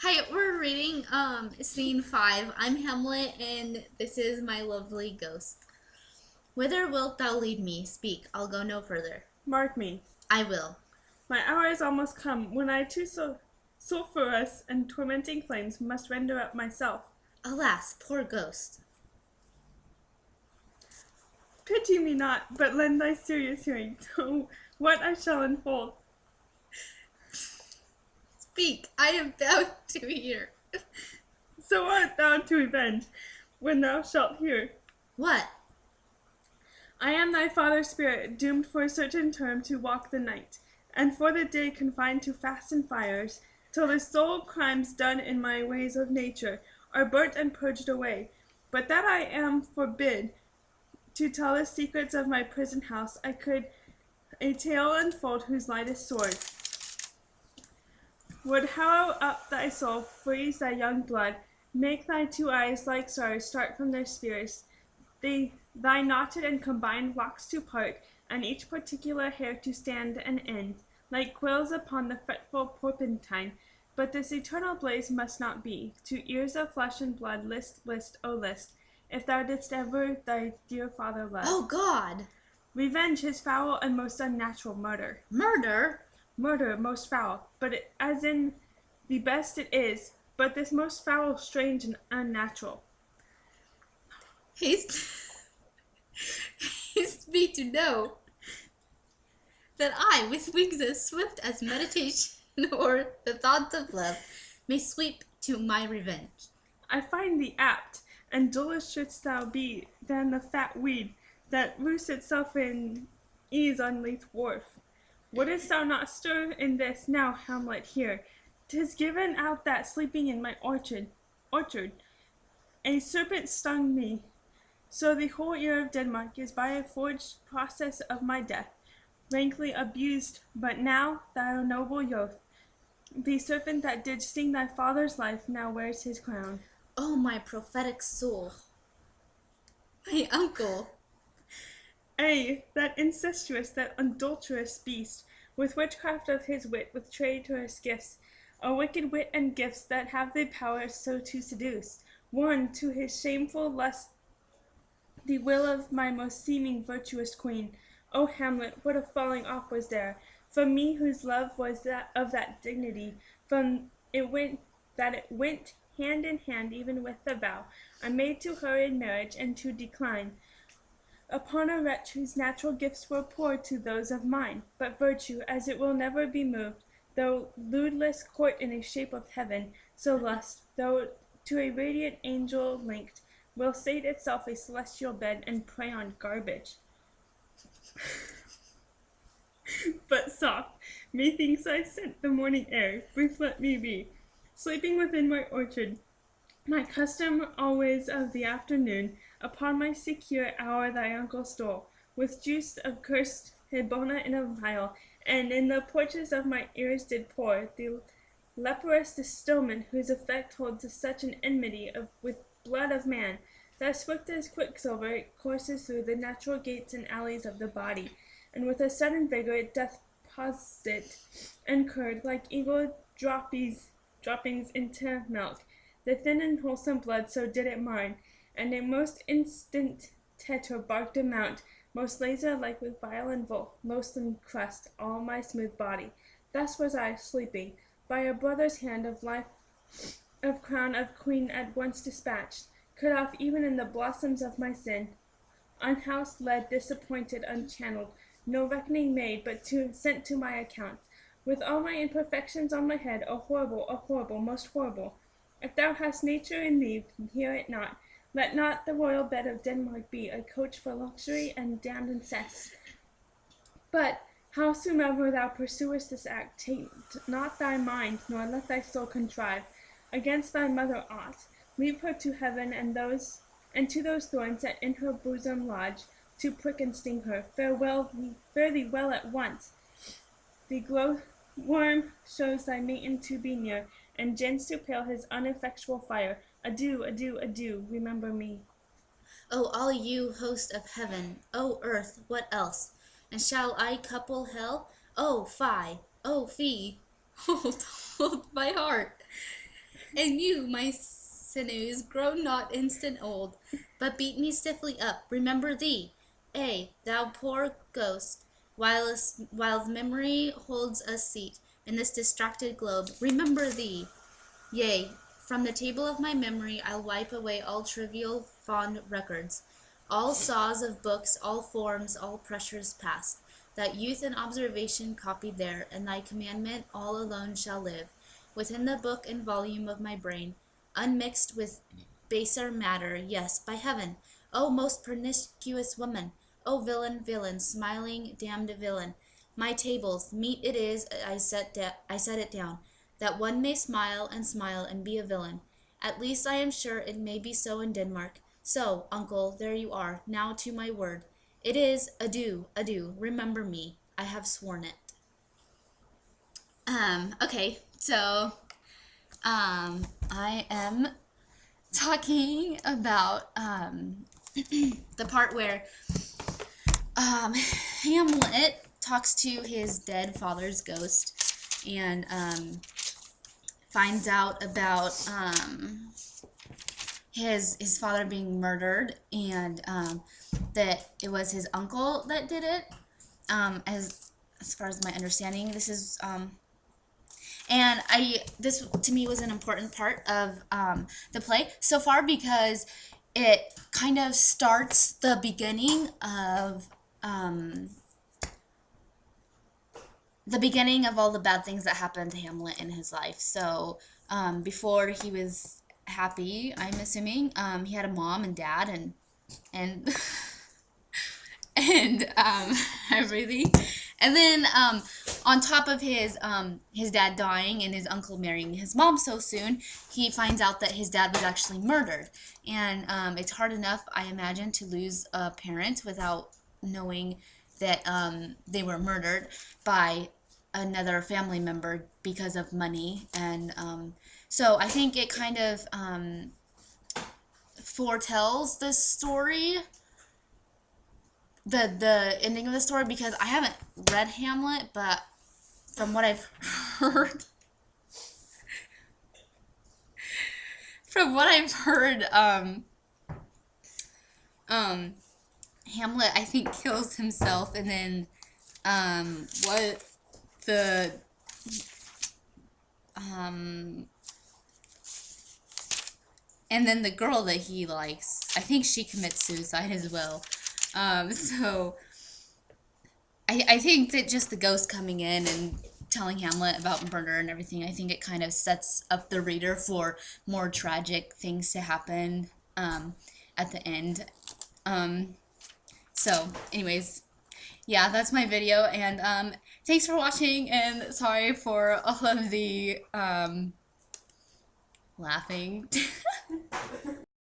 Hi, we're reading scene 5. I'm Hamlet and this is my lovely ghost. Whither wilt thou lead me? Speak, I'll go no further. Mark me. I will. My hour is almost come, when I to sulphurous and tormenting flames must render up myself. Alas, poor ghost. Pity me not, but lend thy serious hearing to what I shall unfold. Speak, I am bound to hear. So art thou to revenge, when thou shalt hear. What? I am thy father's spirit, doomed for a certain term to walk the night, and for the day confined to fasts and fires, till the sole crimes done in my ways of nature are burnt and purged away. But that I am forbid to tell the secrets of my prison house, I could a tale unfold whose lightest sword would harrow up thy soul, freeze thy young blood, make thy two eyes like stars start from their spheres, thy knotted and combined locks to part, and each particular hair to stand and end, like quills upon the fretful porpentine. But this eternal blaze must not be. To ears of flesh and blood, list, O list, if thou didst ever thy dear father love. Oh God! Revenge his foul and most unnatural murder. Murder? Murder most foul, but as in the best it is, but this most foul, strange, and unnatural. Haste me to know that I, with wings as swift as meditation or the thoughts of love, may sweep to my revenge. I find thee apt, and duller shouldst thou be than the fat weed that roosts itself in ease on Leith wharf. Wouldst thou not stir in this now, Hamlet, here? 'Tis given out that sleeping in my orchard, a serpent stung me. So the whole ear of Denmark is by a forged process of my death, rankly abused. But now, thou noble youth, the serpent that did sting thy father's life now wears his crown. Oh, my prophetic soul. My uncle. Ay, that incestuous, that adulterous beast, with witchcraft of his wit, with traitorous gifts, a wicked wit and gifts that have the power so to seduce, one to his shameful lust the will of my most seeming virtuous queen. O Hamlet, what a falling off was there, from me whose love was that of that dignity, from it went hand in hand even with the vow I made to her in marriage, and to decline upon a wretch whose natural gifts were poor to those of mine. But virtue, as it will never be moved, though ludless court in a shape of heaven, so lust, though to a radiant angel linked, will sate itself a celestial bed, and prey on garbage. But soft, methinks I scent the morning air, brief let me be, sleeping within my orchard, my custom always of the afternoon. Upon my secure hour thy uncle stole, with juice of cursed Hibona in a vial, and in the porches of my ears did pour the leprous distilment, whose effect holds such an enmity with blood of man, that swift as quicksilver it courses through the natural gates and alleys of the body, and with a sudden vigor it doth posset and curd, like eagle droppings into milk, the thin and wholesome blood. So did it mine, and a most instant tetra barked amount, most laser like with bile and volt, most encrust all my smooth body. Thus was I sleeping, by a brother's hand of life, of crown of queen at once dispatched, cut off even in the blossoms of my sin, unhoused, led, disappointed, unchanneled, no reckoning made, but sent to my account, with all my imperfections on my head, a horrible, most horrible. If thou hast nature in thee, hear it not. Let not the royal bed of Denmark be a coach for luxury and damned incest. But, howsoever thou pursuest this act, take not thy mind, nor let thy soul contrive against thy mother aught. Leave her to heaven, and to those thorns that in her bosom lodge, to prick and sting her. Fare thee well at once. The glowworm shows thy maiden to be near, and gents to pale his ineffectual fire. Adieu, adieu, adieu, remember me. Oh, all you host of heaven, oh earth, what else? And shall I couple hell? Oh fie, oh fie, hold my heart. And you, my sinews, grow not instant old, but beat me stiffly up. Remember thee, thou poor ghost, whilst memory holds a seat in this distracted globe. Remember thee. Yea, from the table of my memory I'll wipe away all trivial fond records, all saws of books, all forms, all pressures past, that youth and observation copied there, and thy commandment all alone shall live, within the book and volume of my brain, unmixed with baser matter. Yes, by heaven, O most pernicious woman, O villain, villain, smiling, damned villain, my tables, meet it is I set it down, that one may smile and be a villain. At least I am sure it may be so in Denmark. So, uncle, there you are. Now to my word. It is adieu, adieu. Remember me. I have sworn it. Okay, so I am talking about the part where Hamlet talks to his dead father's ghost and finds out about his father being murdered, and that it was his uncle that did it. As far as my understanding, this is and this to me was an important part of the play so far, because it kind of starts the beginning of all the bad things that happened to Hamlet in his life. So before he was happy, I'm assuming, he had a mom and dad and and everything. And then on top of his dad dying and his uncle marrying his mom so soon, he finds out that his dad was actually murdered. And it's hard enough, I imagine, to lose a parent without knowing that they were murdered by another family member because of money. And so I think it kind of foretells the story, the ending of the story, because I haven't read Hamlet, but from what I've heard, Hamlet, I think, kills himself, and then and then the girl that he likes, I think she commits suicide as well. So I think that just the ghost coming in and telling Hamlet about murder and everything, I think it kind of sets up the reader for more tragic things to happen at the end. So anyways, yeah, that's my video, and thanks for watching, and sorry for all of the laughing.